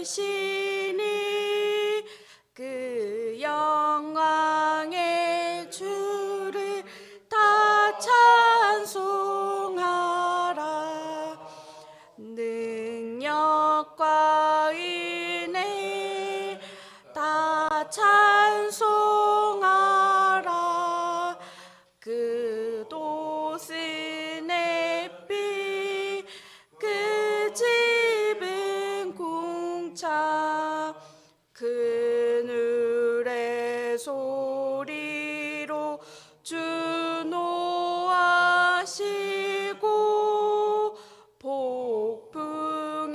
이끄시니 그 영광의 주를 다 찬송하라. 능력과 은혜 다 찬송하라. 그 돛은 햇빛 그 집은 궁창 그늘의 소리로 주노하시고 폭풍의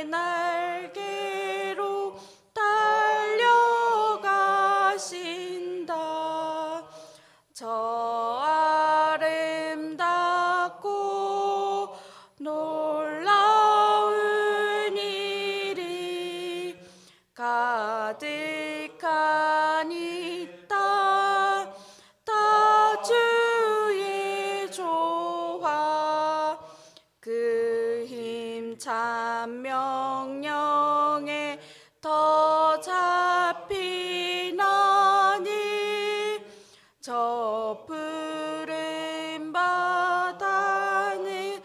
날개로 달려가신다. 저 아름답고 놀라운 일이 가득한 이 땅 다 주의 조화 그 힘찬 명령에 더 잡히나니 저 푸른 바다는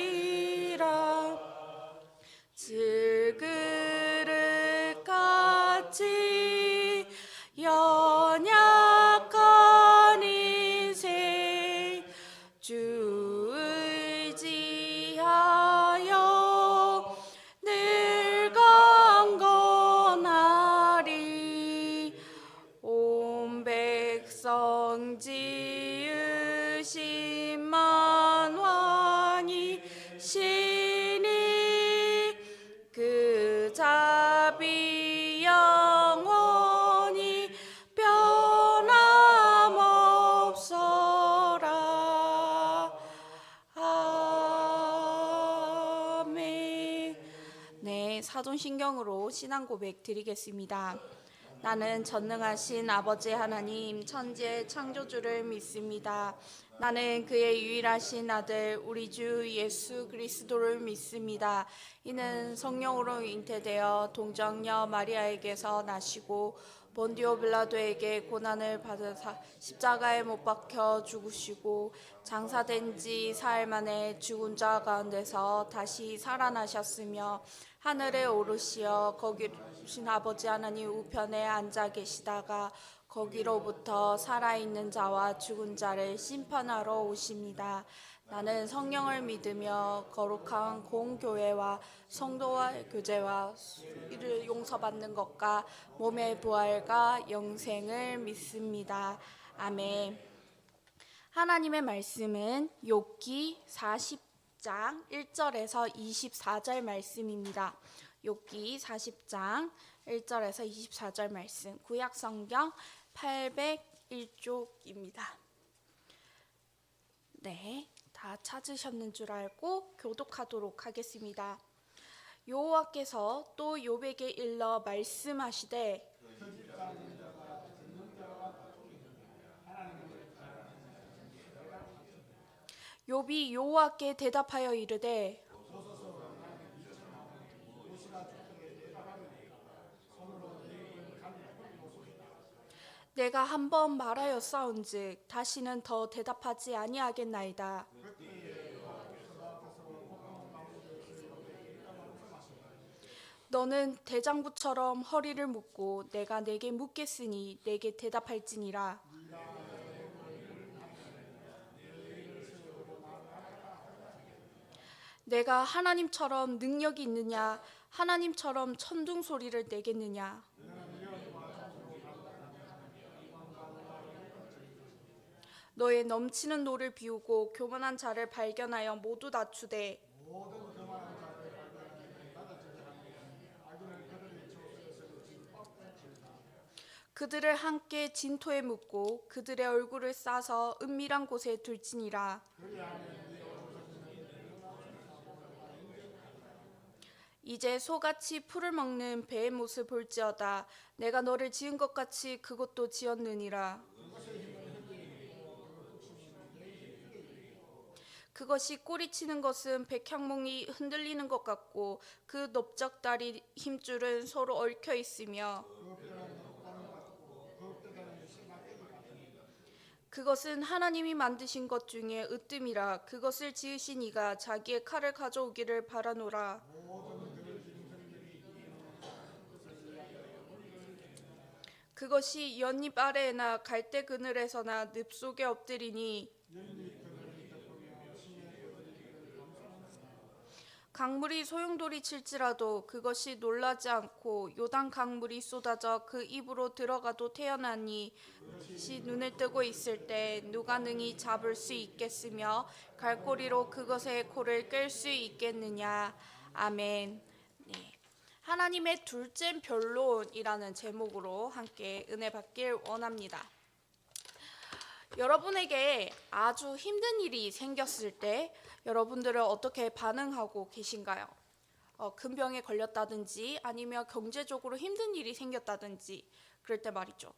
옷자락이라. 질그릇같이 연약한 인생 주 의지하여 늘 강건하리. 온 백성 지으신 만왕이 시니 그 자비 영원히 변함없어라. 아멘. 네, 사도신경으로 신앙 고백 드리겠습니다. 나는 전능하신 아버지 하나님 천지의 창조주를 믿습니다. 나는 그의 유일하신 아들 우리 주 예수 그리스도를 믿습니다. 이는 성령으로 잉태되어 동정녀 마리아에게서 나시고 본디오 빌라도에게 고난을 받으사 십자가에 못 박혀 죽으시고 장사된 지 사흘 만에 죽은 자 가운데서 다시 살아나셨으며 하늘에 오르시어 거기 계신 아버지 하나님 우편에 앉아 계시다가 거기로부터 살아있는 자와 죽은 자를 심판하러 오십니다. 나는 성령을 믿으며 거룩한 공교회와 성도와 교제와 이를 용서받는 것과 몸의 부활과 영생을 믿습니다. 아멘. 하나님의 말씀은 욥기 40장 1절에서 24절 말씀입니다. 욥기 40장 1절에서 24절 말씀, 구약 성경 801쪽입니다. 네, 다 찾으셨는 줄 알고 교독하도록 하겠습니다. 여호와께서 또 욥에게 일러 말씀하시되 욥이 여호와께 대답하여 이르되 내가 한 번 말하였사온즉 다시는 더 대답하지 아니하겠나이다. 너는 대장부처럼 허리를 묶고 내가 네게 묻겠으니 네게 대답할지니라. 내가 하나님처럼 능력이 있느냐? 하나님처럼 천둥 소리를 내겠느냐? 너의 넘치는 노를 비우고 교만한 자를 발견하여 모두 낮추되 그들을 함께 진토에 묻고 그들의 얼굴을 싸서 은밀한 곳에 둘지니라. 이제 소같이 풀을 먹는 배의 못을 볼지어다. 내가 너를 지은 것 같이 그것도 지었느니라. 그것이 꼬리치는 것은 백향목이 흔들리는 것 같고 그 넓적다리 힘줄은 서로 얽혀 있으며 그것은 하나님이 만드신 것 중에 으뜸이라. 그것을 지으신 이가 자기의 칼을 가져오기를 바라노라. 그것이 연잎 아래에나 갈대 그늘에서나 늪 속에 엎드리니 강물이 소용돌이 칠지라도 그것이 놀라지 않고 요단 강물이 쏟아져 그 입으로 들어가도 태어나니 시 눈을 뜨고 있을 때 누가 능히 잡을 수 있겠으며 갈고리로 그것의 코를 끌 수 있겠느냐. 아멘. 네. 하나님의 둘째 변론이라는 제목으로 함께 은혜 받길 원합니다. 여러분에게 아주 힘든 일이 생겼을 때 여러분들은 어떻게 반응하고 계신가요? 큰 병에 걸렸다든지 아니면 경제적으로 힘든 일이 생겼다든지 그럴 때 말이죠.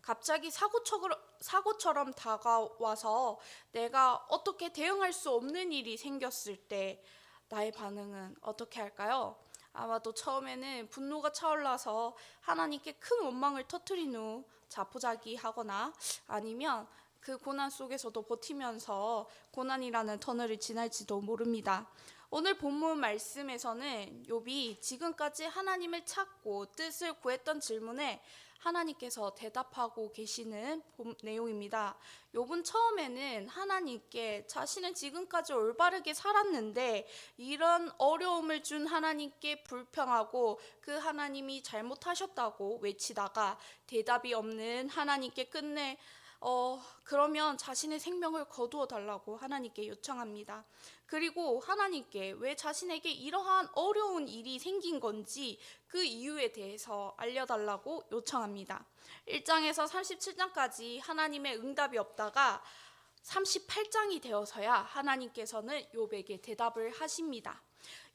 갑자기 사고처럼 다가와서 내가 어떻게 대응할 수 없는 일이 생겼을 때 나의 반응은 어떻게 할까요? 아마도 처음에는 분노가 차올라서 하나님께 큰 원망을 터뜨린 후 자포자기하거나 아니면 그 고난 속에서도 버티면서 고난이라는 터널을 지날지도 모릅니다. 오늘 본문 말씀에서는 욥이 지금까지 하나님을 찾고 뜻을 구했던 질문에 하나님께서 대답하고 계시는 내용입니다. 욥은 처음에는 하나님께 자신은 지금까지 올바르게 살았는데 이런 어려움을 준 하나님께 불평하고 그 하나님이 잘못하셨다고 외치다가 대답이 없는 하나님께 끝내 그러면 자신의 생명을 거두어 달라고 하나님께 요청합니다. 그리고 하나님께 왜 자신에게 이러한 어려운 일이 생긴 건지 그 이유에 대해서 알려달라고 요청합니다. 1장에서 37장까지 하나님의 응답이 없다가 38장이 되어서야 하나님께서는 욥에게 대답을 하십니다.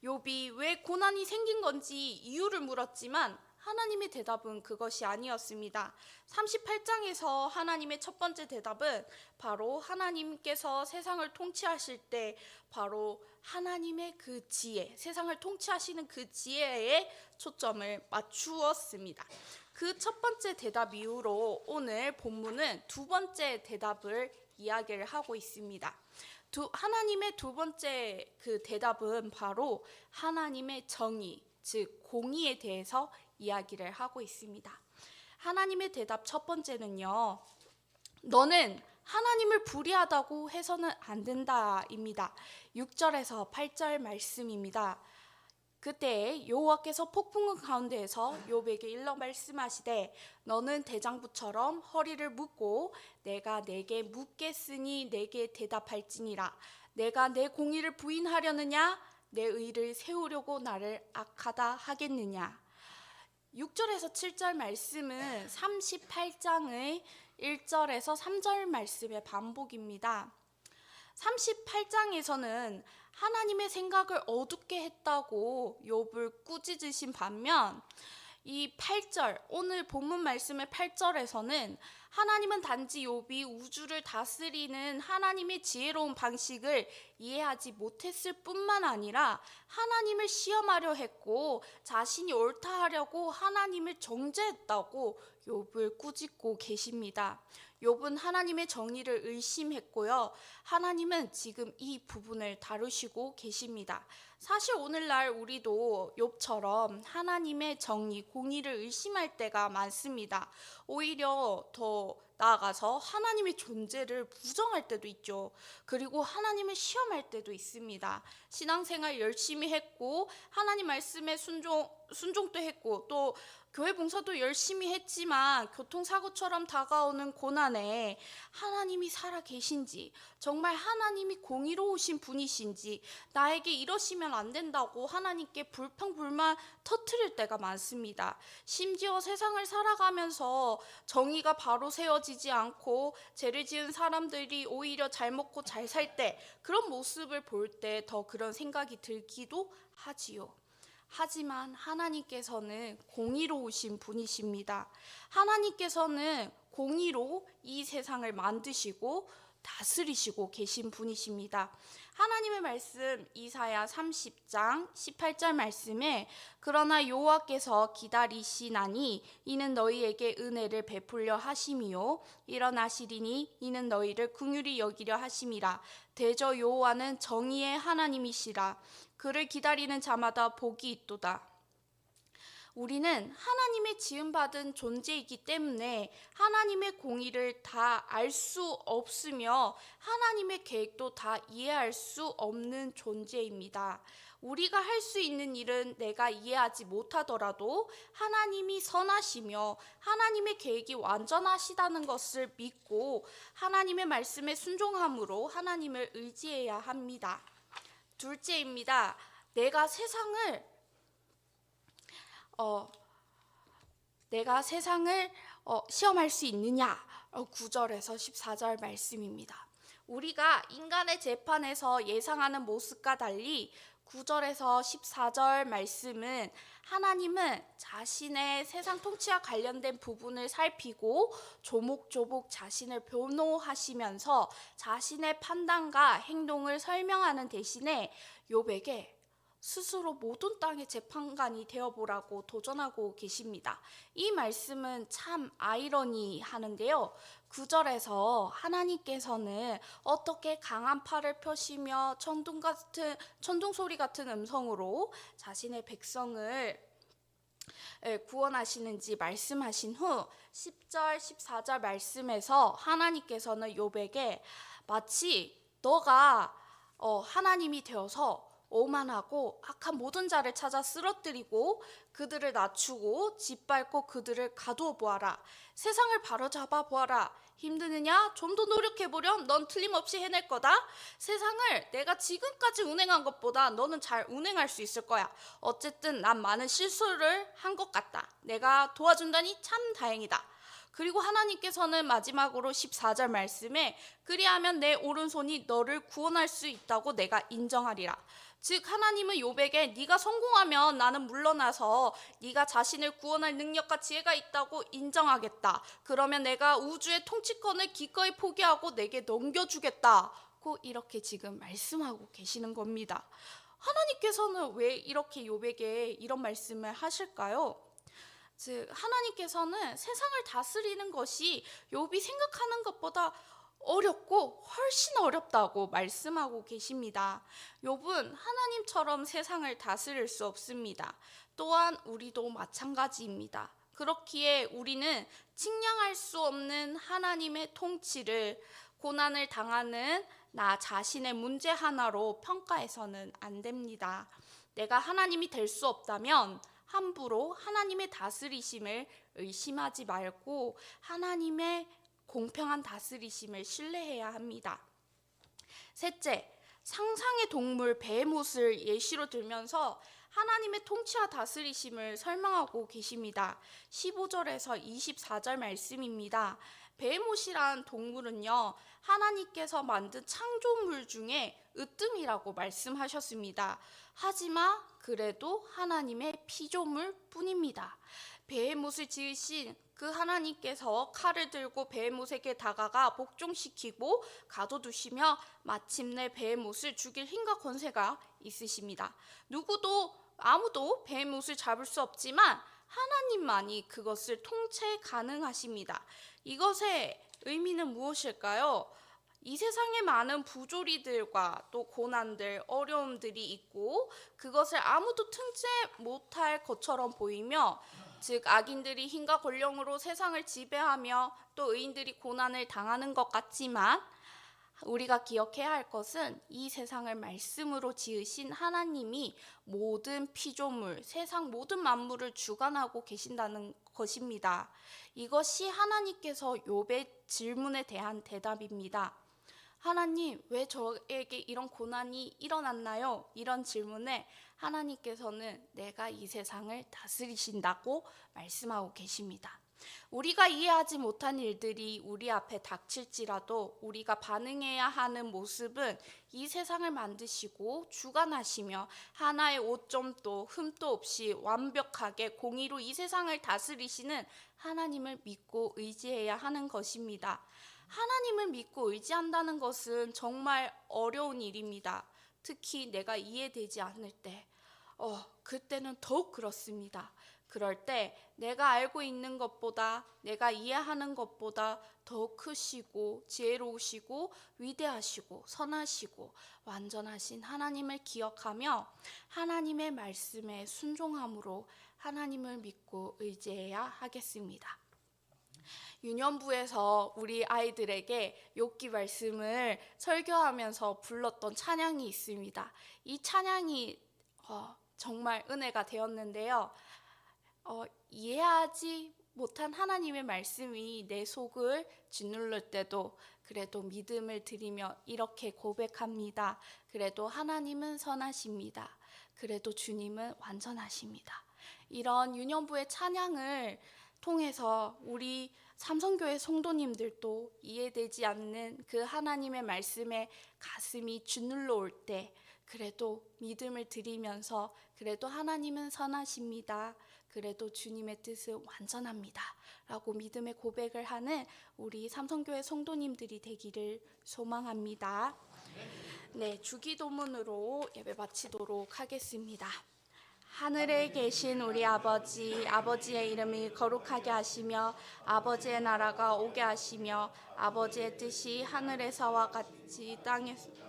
욥이 왜 고난이 생긴 건지 이유를 물었지만 하나님의 대답은 그것이 아니었습니다. 38장에서 하나님의 첫 번째 대답은 바로 하나님께서 세상을 통치하실 때 바로 하나님의 그 지혜, 세상을 통치하시는 그 지혜에 초점을 맞추었습니다. 그 첫 번째 대답 이후로 오늘 본문은 두 번째 대답을 이야기를 하고 있습니다. 하나님의 두 번째 그 대답은 바로 하나님의 정의, 즉 공의에 대해서 이야기를 하고 있습니다. 하나님의 대답 첫 번째는요. 너는 하나님을 불의하다고 해서는 안 된다입니다. 6절에서 8절 말씀입니다. 그때 여호와께서 폭풍 가운데에서 욥에게 일러 말씀하시되 너는 대장부처럼 허리를 묶고 내가 내게 묻겠으니 내게 대답할지니라. 내가 내 공의를 부인하려느냐 내 의를 세우려고 나를 악하다 하겠느냐. 6절에서 7절 말씀은 38장의 1절에서 3절 말씀의 반복입니다. 38장에서는 하나님의 생각을 어둡게 했다고 욥을 꾸짖으신 반면 이 8절, 오늘 본문 말씀의 8절에서는 하나님은 단지 욥이 우주를 다스리는 하나님의 지혜로운 방식을 이해하지 못했을 뿐만 아니라 하나님을 시험하려 했고 자신이 옳다 하려고 하나님을 정죄했다고 욥을 꾸짖고 계십니다. 욥은 하나님의 정의를 의심했고요. 하나님은 지금 이 부분을 다루시고 계십니다. 사실 오늘날 우리도 욥처럼 하나님의 정의, 공의를 의심할 때가 많습니다. 오히려 더 나아가서 하나님의 존재를 부정할 때도 있죠. 그리고 하나님을 시험할 때도 있습니다. 신앙생활 열심히 했고 하나님 말씀에 순종도 했고 또 교회 봉사도 열심히 했지만 교통사고처럼 다가오는 고난에 하나님이 살아계신지 정말 하나님이 공의로우신 분이신지 나에게 이러시면 안 된다고 하나님께 불평불만 터뜨릴 때가 많습니다. 심지어 세상을 살아가면서 정의가 바로 세워지지 않고 죄를 지은 사람들이 오히려 잘 먹고 잘 살 때 그런 모습을 볼 때 더 그런 생각이 들기도 하지요. 하지만 하나님께서는 공의로우신 분이십니다. 하나님께서는 공의로 이 세상을 만드시고 다스리시고 계신 분이십니다. 하나님의 말씀 이사야 30장 18절 말씀에 그러나 여호와께서 기다리시나니 이는 너희에게 은혜를 베풀려 하심이요 일어나시리니 이는 너희를 긍휼히 여기려 하심이라. 대저 여호와는 정의의 하나님이시라. 그를 기다리는 자마다 복이 있도다. 우리는 하나님의 지음받은 존재이기 때문에 하나님의 공의를 다 알 수 없으며 하나님의 계획도 다 이해할 수 없는 존재입니다. 우리가 할 수 있는 일은 내가 이해하지 못하더라도 하나님이 선하시며 하나님의 계획이 완전하시다는 것을 믿고 하나님의 말씀에 순종함으로 하나님을 의지해야 합니다. 둘째입니다. 내가 세상을 시험할 수 있느냐? 9절에서 14절 말씀입니다. 우리가 인간의 재판에서 예상하는 모습과 달리 9절에서 14절 말씀은 하나님은 자신의 세상 통치와 관련된 부분을 살피고 조목조목 자신을 변호하시면서 자신의 판단과 행동을 설명하는 대신에 욥에게 스스로 모든 땅의 재판관이 되어보라고 도전하고 계십니다. 이 말씀은 참 아이러니하는데요. 9절에서 하나님께서는 어떻게 강한 팔을 펴시며 천둥 소리 같은 음성으로 자신의 백성을 구원하시는지 말씀하신 후 10절 14절 말씀에서 하나님께서는 욥에게 마치 너가 하나님이 되어서 오만하고 악한 모든 자를 찾아 쓰러뜨리고 그들을 낮추고 짓밟고 그들을 가두어 보아라. 세상을 바로잡아 보아라. 힘드느냐? 좀 더 노력해보렴. 넌 틀림없이 해낼 거다. 세상을 내가 지금까지 운행한 것보다 너는 잘 운행할 수 있을 거야. 어쨌든 난 많은 실수를 한 것 같다. 내가 도와준다니 참 다행이다. 그리고 하나님께서는 마지막으로 14절 말씀에 그리하면 내 오른손이 너를 구원할 수 있다고 내가 인정하리라. 즉 하나님은 욥에게 네가 성공하면 나는 물러나서 네가 자신을 구원할 능력과 지혜가 있다고 인정하겠다. 그러면 내가 우주의 통치권을 기꺼이 포기하고 내게 넘겨주겠다고 이렇게 지금 말씀하고 계시는 겁니다. 하나님께서는 왜 이렇게 욥에게 이런 말씀을 하실까요? 즉 하나님께서는 세상을 다스리는 것이 욥이 생각하는 것보다 어렵고 훨씬 어렵다고 말씀하고 계십니다. 욥은 하나님처럼 세상을 다스릴 수 없습니다. 또한 우리도 마찬가지입니다. 그렇기에 우리는 측량할 수 없는 하나님의 통치를 고난을 당하는 나 자신의 문제 하나로 평가해서는 안 됩니다. 내가 하나님이 될 수 없다면 함부로 하나님의 다스리심을 의심하지 말고 하나님의 공평한 다스리심을 신뢰해야 합니다. 셋째, 상상의 동물 베헤못을 예시로 들면서 하나님의 통치와 다스리심을 설명하고 계십니다. 15절에서 24절 말씀입니다. 베헤못이란 동물은요, 하나님께서 만든 창조물 중에 으뜸이라고 말씀하셨습니다. 하지만 그래도 하나님의 피조물 뿐입니다. 베헤못을 지으신 그 하나님께서 칼을 들고 베헤못에게 다가가 복종시키고 가둬두시며 마침내 베헤못을 죽일 힘과 권세가 있으십니다. 아무도 베헤못을 잡을 수 없지만 하나님만이 그것을 통제 가능하십니다. 이것의 의미는 무엇일까요? 이 세상에 많은 부조리들과 또 고난들, 어려움들이 있고 그것을 아무도 통제 못할 것처럼 보이며 즉 악인들이 힘과 권력으로 세상을 지배하며 또 의인들이 고난을 당하는 것 같지만 우리가 기억해야 할 것은 이 세상을 말씀으로 지으신 하나님이 모든 피조물, 세상 모든 만물을 주관하고 계신다는 것입니다. 이것이 하나님께서 욥의 질문에 대한 대답입니다. 하나님, 왜 저에게 이런 고난이 일어났나요? 이런 질문에 하나님께서는 내가 이 세상을 다스리신다고 말씀하고 계십니다. 우리가 이해하지 못한 일들이 우리 앞에 닥칠지라도 우리가 반응해야 하는 모습은 이 세상을 만드시고 주관하시며 하나의 오점도 흠도 없이 완벽하게 공의로 이 세상을 다스리시는 하나님을 믿고 의지해야 하는 것입니다. 하나님을 믿고 의지한다는 것은 정말 어려운 일입니다. 특히 내가 이해되지 않을 때, 그때는 더욱 그렇습니다. 그럴 때 내가 알고 있는 것보다, 내가 이해하는 것보다 더욱 크시고 지혜로우시고 위대하시고 선하시고 완전하신 하나님을 기억하며 하나님의 말씀에 순종함으로 하나님을 믿고 의지해야 하겠습니다. 유년부에서 우리 아이들에게 욥기 말씀을 설교하면서 불렀던 찬양이 있습니다. 이 찬양이 정말 은혜가 되었는데요. 이해하지 못한 하나님의 말씀이 내 속을 짓누를 때도 그래도 믿음을 드리며 이렇게 고백합니다. 그래도 하나님은 선하십니다. 그래도 주님은 완전하십니다. 이런 유년부의 찬양을 통해서 우리 삼성교회 성도님들도 이해되지 않는 그 하나님의 말씀에 가슴이 짓눌러 올 때 그래도 믿음을 드리면서 그래도 하나님은 선하십니다. 그래도 주님의 뜻은 완전합니다. 라고 믿음의 고백을 하는 우리 삼성교회 성도님들이 되기를 소망합니다. 네, 주기도문으로 예배 마치도록 하겠습니다. 하늘에 계신 우리 아버지, 아버지의 이름이 거룩하게 하시며 아버지의 나라가 오게 하시며 아버지의 뜻이 하늘에서와 같이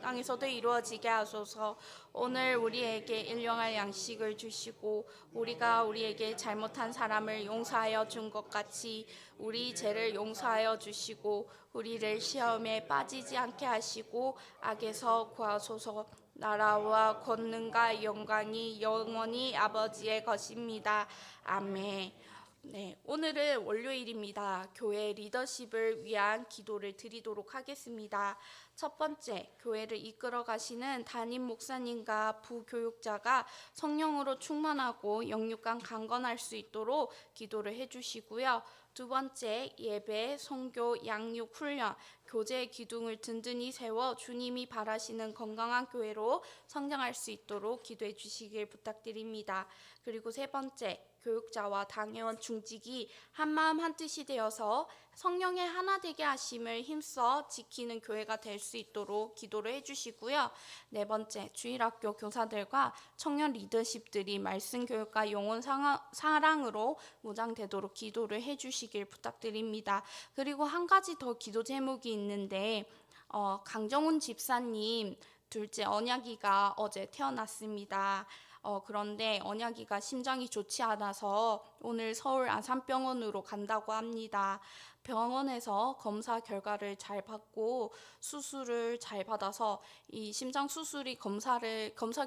땅에서도 이루어지게 하소서. 오늘 우리에게 일용할 양식을 주시고 우리가 우리에게 잘못한 사람을 용서하여 준 것 같이 우리 죄를 용서하여 주시고 우리를 시험에 빠지지 않게 하시고 악에서 구하소서. 나라와 권능과 영광이 영원히 아버지의 것입니다. 아멘. 네, 오늘은 월요일입니다. 교회 리더십을 위한 기도를 드리도록 하겠습니다. 첫 번째, 교회를 이끌어 가시는 담임 목사님과 부교육자가 성령으로 충만하고 영육간 강건할 수 있도록 기도를 해주시고요. 두 번째, 예배, 선교, 양육, 훈련, 교제의 기둥을 든든히 세워 주님이 바라시는 건강한 교회로 성장할 수 있도록 기도해 주시길 부탁드립니다. 그리고 세 번째, 교육자와 당회원 중직이 한마음 한뜻이 되어서 성령의 하나 되게 하심을 힘써 지키는 교회가 될 수 있도록 기도를 해주시고요. 네 번째, 주일학교 교사들과 청년 리더십들이 말씀 교육과 영혼 사랑으로 무장되도록 기도를 해주시길 부탁드립니다. 그리고 한 가지 더 기도 제목이 있는데 강정훈 집사님 둘째 언약이가 어제 태어났습니다. 그런데 언약이가 심장이 좋지 않아서 오늘 서울 아산병원으로 간다고 합니다. 병원에서 검사 결과를 잘 받고 수술을 잘 받아서 이 심장 수술이 검사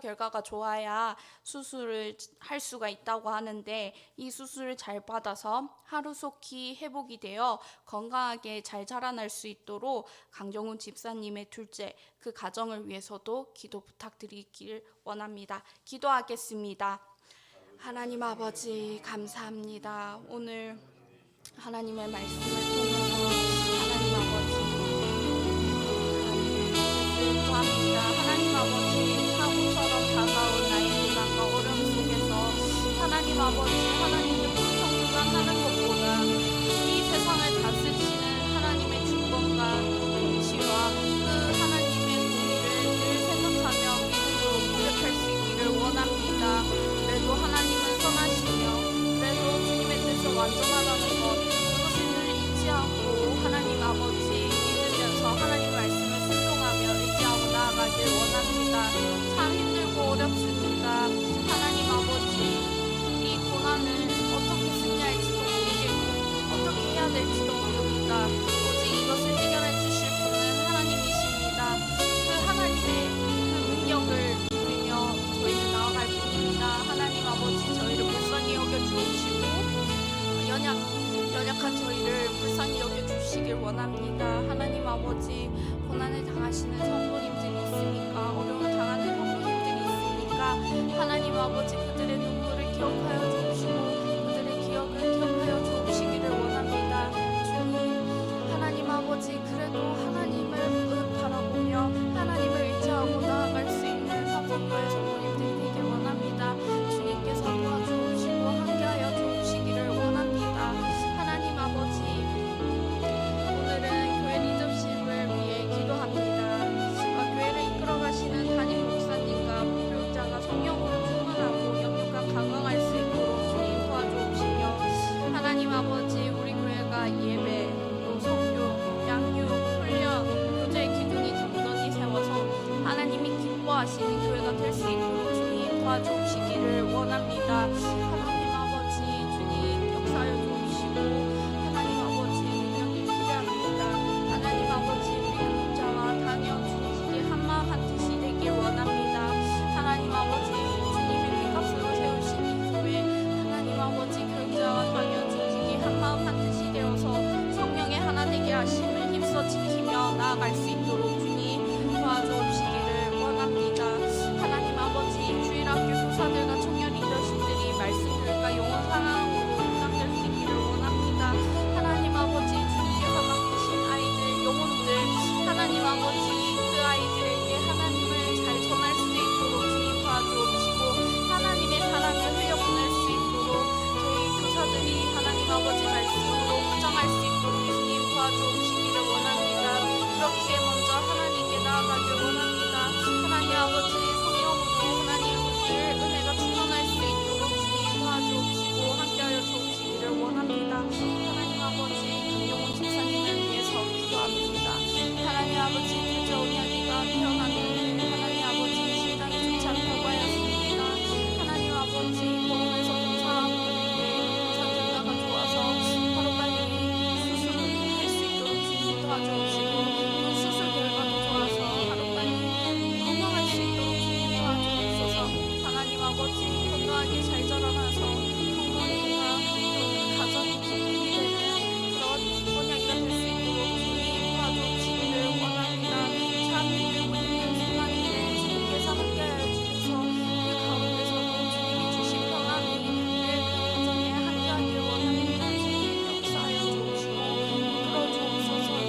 결과가 좋아야 수술을 할 수가 있다고 하는데 이 수술을 잘 받아서 하루속히 회복이 되어 건강하게 잘 자라날 수 있도록 강정훈 집사님의 둘째 그 가정을 위해서도 기도 부탁드리길 원합니다. 기도하겠습니다. 하나님 아버지 감사합니다. 오늘 하나님의 말씀을 통해서 하나님 아버지 하나님을 구합니다. 하나님 아버지 사고처럼 다가온 나의 고난과 어려움 속에서 하나님 아버지 하나님의 불평불만 하는 것보다 이 세상을 다스리시는 하나님의 주권과 통치와 그 하나님의 공의를 늘 생각하며 믿음으로 고백할 수 있기를 원합니다. 그래도 하나님은 선하시며 그래도 주님의 뜻은 완전하다는 것 그것을 늘 잊지 않고 하나님 아버지 믿으면서 하나님 말씀을 순종하며 의지하고 나아가길 원합니다. 참 힘들고 어렵습니다. 하나님 아버지 이 고난을 어떻게 승리할지도 모르겠고 어떻게 해야 될지도 모릅니다. 오직 이것을 해결해 주실 분은 하나님이십니다. 그 하나님의 그 능력을 믿으며 저희는 나아갈 뿐입니다. 하나님 아버지 저희를 불쌍히 여겨주시고 연약한 저희를 불쌍히 여겨주시길 원합니다. 하나님 아버지 고난을 당하시는 성도님들이 있으니까 어려움을 당하는 성도님들이 있으니까 하나님 아버지 그들의 눈물을 기억하여 주시고 그들의 기억을 기억하여 주시기를 원합니다. 주님 하나님 아버지 그래도 하나님을 바라보며 하나님을 의지하고 나아갈 수 있는 삼성교회 성도님들이 되길 원합니다. 주님께서 도와주시고 함께하여 주시기를 원합니다. 하나님 아버지 오늘은 교회 리더십 도와주시기를 원합니다.